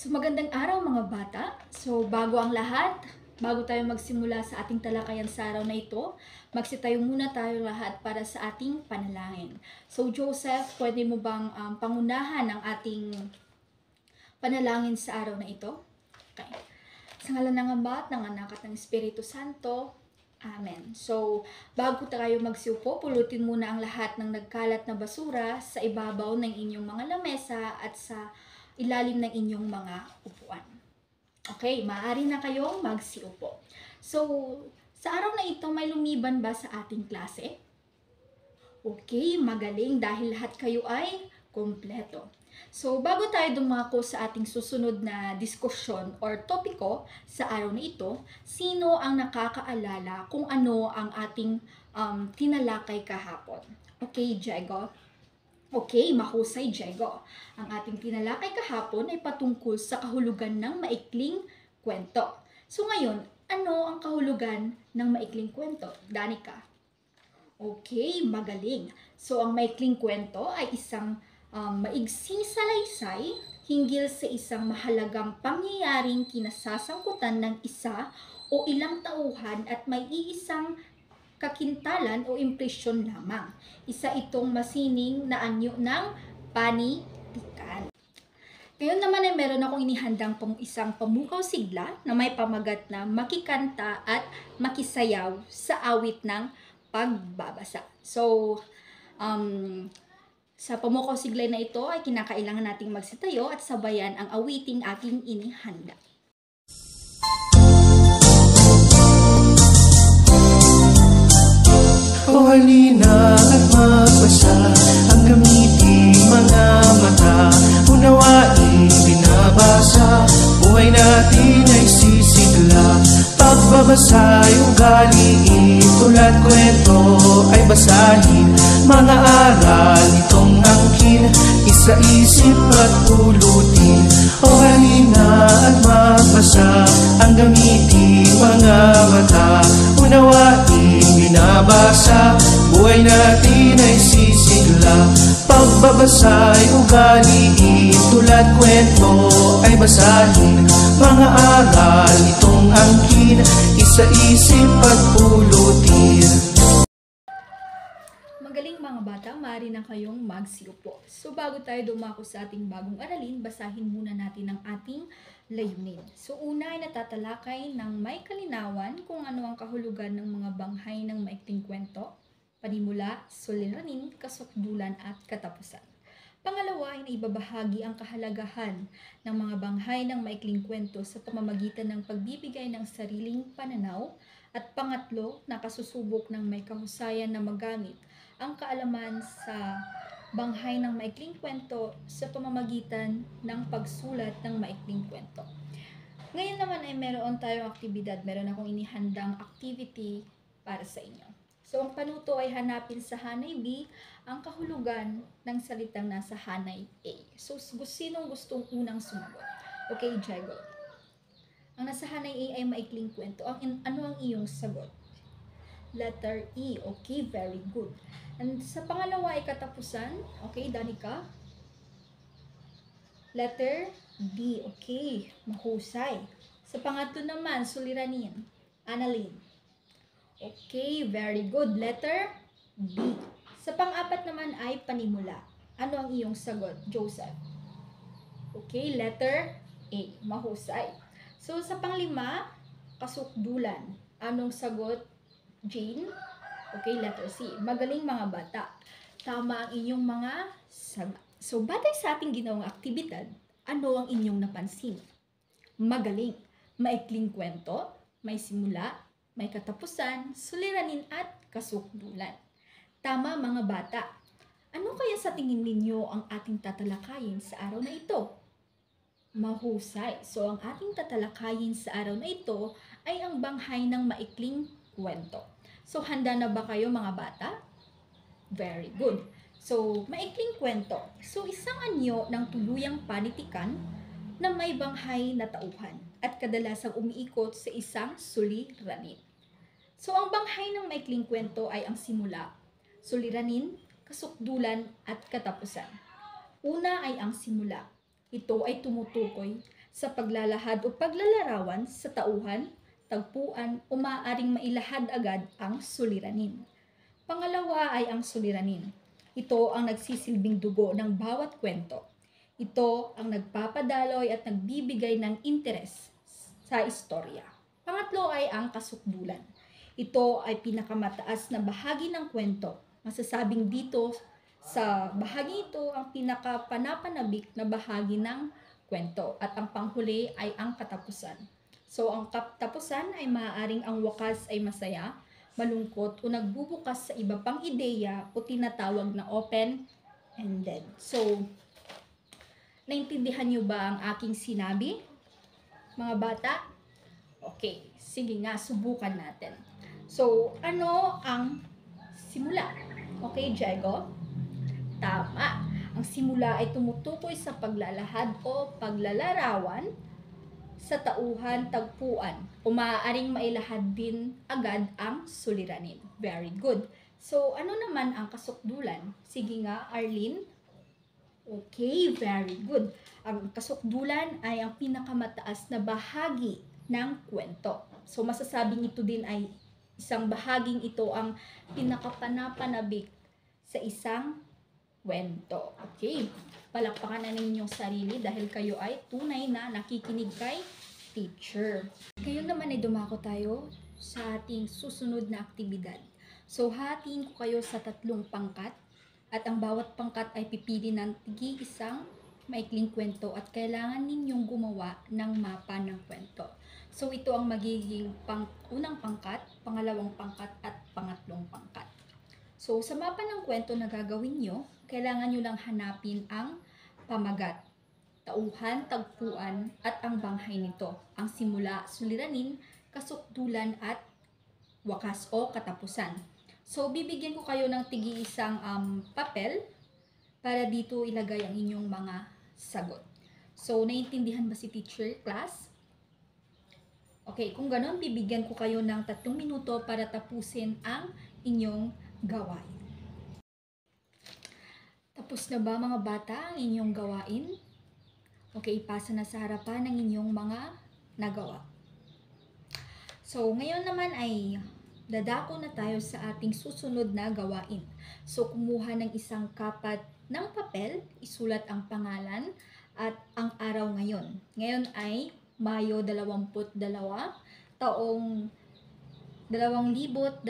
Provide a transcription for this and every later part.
So magandang araw mga bata. So bago ang lahat, bago tayo magsimula sa ating talakayan sa araw na ito, magsitayo muna tayo lahat para sa ating panalangin. So Joseph, pwede mo bang pangunahan ang ating panalangin sa araw na ito? Okay. Sa ngalan ng Ama at ng Anak at ng Espiritu Santo. Amen. So, bago tayo magsiupo, pulutin muna ang lahat ng nagkalat na basura sa ibabaw ng inyong mga lamesa at sa ilalim ng inyong mga upuan. Okay, maaari na kayong magsiupo. So, sa araw na ito, may lumiban ba sa ating klase? Okay, magaling dahil lahat kayo ay kompleto. So, bago tayo dumako sa ating susunod na diskusyon or topiko sa araw na ito, sino ang nakakaalala kung ano ang ating tinalakay kahapon? Okay, Diego? Okay, mahusay, Diego. Ang ating tinalakay kahapon ay patungkol sa kahulugan ng maikling kwento. So, ngayon, ano ang kahulugan ng maikling kwento? Danica? Okay, magaling. So, ang maikling kwento ay isang maigsing salaysay hinggil sa isang mahalagang pangyayaring kinasasangkutan ng isa o ilang tauhan at may iisang kakintalan o impresyon lamang. Isa itong masining na anyo ng panitikan. Ngayon naman ay meron akong inihandang isang pamukaw sigla na may pamagat na makikanta at makisayaw sa awit ng pagbabasa. So, sa pamukaw siglay na ito ay kinakailangan nating magsitayo at sabayan ang awiting aking inihanda. O halina at magbasa, ang gamitin mga mata, unawain binabasa, buhay natin ay sisigla. Pagbabasa yung galiin, tulad kwento ay basahin, mga aral itong angkin, isa-isip at pulutin. O halina at magbasa, ang gamitin mga mata, unawain binabasa, buhay natin ay sisigla. Pagbabasa ay ugaliin, tulad kwento ay basahin, mga aral itong angkin, isa-isip at pulutin. Magaling mga bata, maaari na kayong magsiupo. So bago tayo dumako sa ating bagong aralin, basahin muna natin ang ating layunin. So una ay natatalakay ng may kalinawan kung ano ang kahulugan ng mga banghay ng maikling kwento, panimula, suliranin, kasukdulan at katapusan. Pangalawa ay naibabahagi ang kahalagahan ng mga banghay ng maikling kwento sa pamamagitan ng pagbibigay ng sariling pananaw, at pangatlo, nakasusubok ng may kahusayan na magamit ang kaalaman sa banghay ng maikling kwento sa pamamagitan ng pagsulat ng maikling kwento. Ngayon naman ay meron tayong aktibidad. Meron akong inihandang activity para sa inyo. So, ang panuto ay hanapin sa hanay B ang kahulugan ng salitang nasa hanay A. So, sinong gustong unang sumagot? Okay, Diego. Ang nasa hanay A ay maikling kwento. Ano ang iyong sagot? Letter E. Okay, very good. And sa pangalawa ay katapusan. Okay, Danica? Letter D. Okay, mahusay. Sa pangatlo naman, suliranin. Annalyn? Okay, very good. Letter B. Sa pang-apat naman ay panimula. Ano ang iyong sagot, Joseph? Okay, letter A. Mahusay. So, sa panglima, kasukdulan. Anong sagot, Jane? Okay, letter C. Magaling mga bata. Tama ang inyong mga sagot. So, batay sa ating ginawang aktibidad, ano ang inyong napansin? Magaling. Maikling kwento, may simula, may katapusan, suliranin at kasukdulan. Tama mga bata. Ano kaya sa tingin ninyo ang ating tatalakayin sa araw na ito? Mahusay. So, ang ating tatalakayin sa araw na ito ay ang banghay ng maikling kwento. So, handa na ba kayo mga bata? Very good. So, maikling kwento. So, isang anyo ng tuluyang panitikan na may banghay na tauhan at kadalasang umiikot sa isang suliranin. So, ang banghay ng maikling kwento ay ang simula, suliranin, kasukdulan at katapusan. Una ay ang simula. Ito ay tumutukoy sa paglalahad o paglalarawan sa tauhan, tagpuan o maaaring mailahad agad ang suliranin. Pangalawa ay ang suliranin. Ito ang nagsisilbing dugo ng bawat kwento. Ito ang nagpapadaloy at nagbibigay ng interes sa istorya. Pangatlo ay ang kasukdulan. Ito ay pinakamataas na bahagi ng kwento. Masasabing dito sa bahagi ito ang pinakapanapanabik na bahagi ng kwento. At ang panghuli ay ang katapusan. So ang katapusan ay maaaring ang wakas ay masaya, malungkot o nagbubukas sa iba pang ideya o tinatawag na open-ended. So, naintindihan niyo ba ang aking sinabi, mga bata? Okay, sige nga, subukan natin. So, ano ang simula? Okay, Diego? Tama. Ang simula ay tumutukoy sa paglalahad o paglalarawan sa tauhan, tagpuan, o maaaring mailahad din agad ang suliranin. Very good. So, ano naman ang kasukdulan? Sige nga, Arlene. Okay, very good. Ang kasukdulan ay ang pinakamataas na bahagi ng kwento. So, masasabing ito din ay isang bahaging ito ang pinakapanapanabik sa isang kwento. Okay, palakpakan na ninyong sarili dahil kayo ay tunay na nakikinig kay teacher. Ngayon naman ay dumako tayo sa ating susunod na aktibidad. So, hatiin ko kayo sa 3 pangkat at ang bawat pangkat ay pipili ng isang maikling kwento at kailangan ninyong gumawa ng mapa ng kwento. So, ito ang magiging unang pangkat, pangalawang pangkat at pangatlong pangkat. So, sa mapa ng kwento na gagawin nyo, kailangan nyo lang hanapin ang pamagat, tauhan, tagpuan, at ang banghay nito. Ang simula, suliranin, kasukdulan, at wakas o katapusan. So, bibigyan ko kayo ng isang papel para dito ilagay ang inyong mga sagot. So, naiintindihan ba si teacher, class? Okay, kung ganon, bibigyan ko kayo ng 3 minuto para tapusin ang inyong gawain. Tapos na ba mga bata ang inyong gawain? Okay, ipasa na sa harapan ng inyong mga nagawa. So, ngayon naman ay dadako na tayo sa ating susunod na gawain. So, kumuha ng isang kapat ng papel, isulat ang pangalan at ang araw ngayon. Ngayon ay Mayo 22, taong 2024.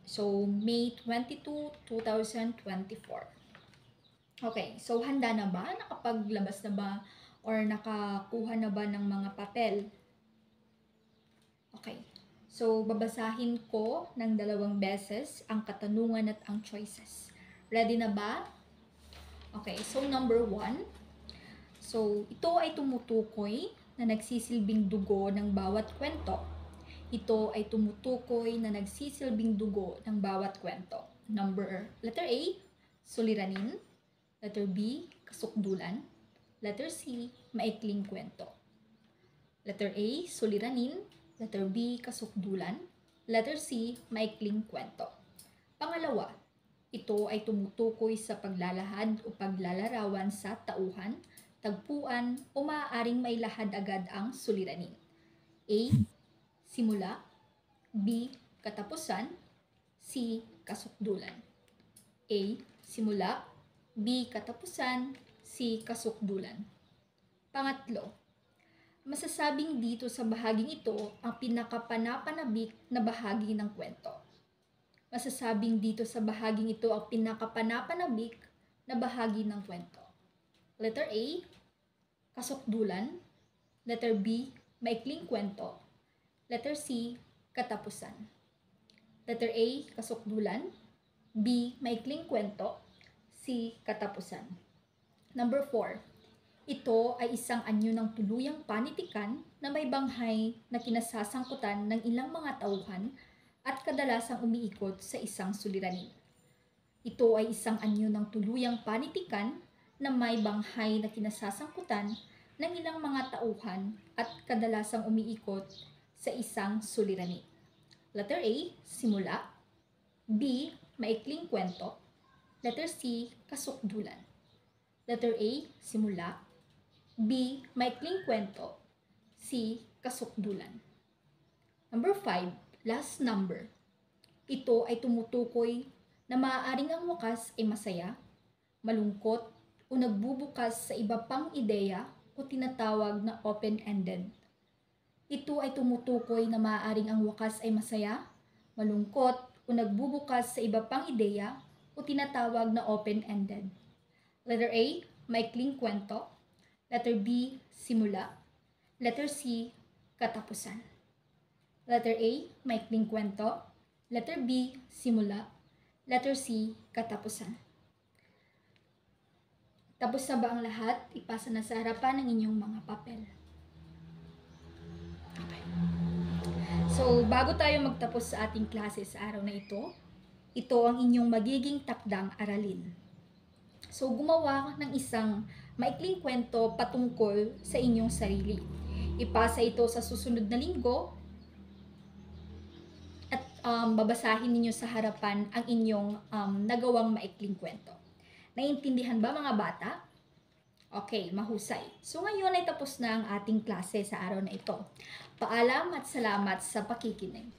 So, May 22, 2024. Okay, so handa na ba? Nakapaglabas na ba? Or nakakuha na ba ng mga papel? Okay, so babasahin ko ng 2 beses ang katanungan at ang choices. Ready na ba? Okay, so number 1. So, ito ay tumutukoy na nagsisilbing dugo ng bawat kwento. Ito ay tumutukoy na nagsisilbing dugo ng bawat kwento. Letter A, suliranin. Letter B, kasukdulan. Letter C, maikling kwento. Letter A, suliranin. Letter B, kasukdulan. Letter C, maikling kwento. Pangalawa, ito ay tumutukoy sa paglalahad o paglalarawan sa tauhan, tagpuan o maaaring mailahad agad ang suliranin. A, simula. B, katapusan. C, kasukdulan. A, simula. B, katapusan. C, kasukdulan. Pangatlo, masasabing dito sa bahaging ito ang pinakapanapanabik na bahagi ng kwento. Masasabing dito sa bahaging ito ang pinakapanapanabik na bahagi ng kwento. Letter A, kasukdulan. Letter B, maikling kwento. Letter C, katapusan. Letter A, kasukdulan. B, maikling kwento. C, katapusan. Number 4. Ito ay isang anyo ng tuluyang panitikan na may banghay na kinasasangkutan ng ilang mga tauhan at kadalasang umiikot sa isang suliranin. Ito ay isang anyo ng tuluyang panitikan na may banghay na kinasasangkutan ng ilang mga tauhan at kadalasang umiikot sa isang suliranin. Letter A, simula. B, maikling kwento. Letter C, kasukdulan. Letter A, simula. B. Maikling kwento. C. Kasukdulan. Number 5, last number. Ito ay tumutukoy na maaaring ang wakas ay masaya, malungkot, o nagbubukas sa iba pang ideya o tinatawag na open-ended. Ito ay tumutukoy na maaaring ang wakas ay masaya, malungkot, o nagbubukas sa iba pang ideya o tinatawag na open-ended. Letter A, maikling kwento. Letter B, simula. Letter C, katapusan. Letter A, maikling kwento. Letter B, simula. Letter C, katapusan. Tapos na ba ang lahat? Ipasa na sa harapan ng inyong mga papel. Okay. So, bago tayo magtapos sa ating klase sa araw na ito ang inyong magiging takdang aralin. So, gumawa ng isang maikling kwento patungkol sa inyong sarili. Ipasa ito sa susunod na linggo at babasahin ninyo sa harapan ang inyong nagawang maikling kwento. Naiintindihan ba mga bata? Okay, mahusay. So ngayon ay tapos na ang ating klase sa araw na ito. Paalam at salamat sa pakikinig.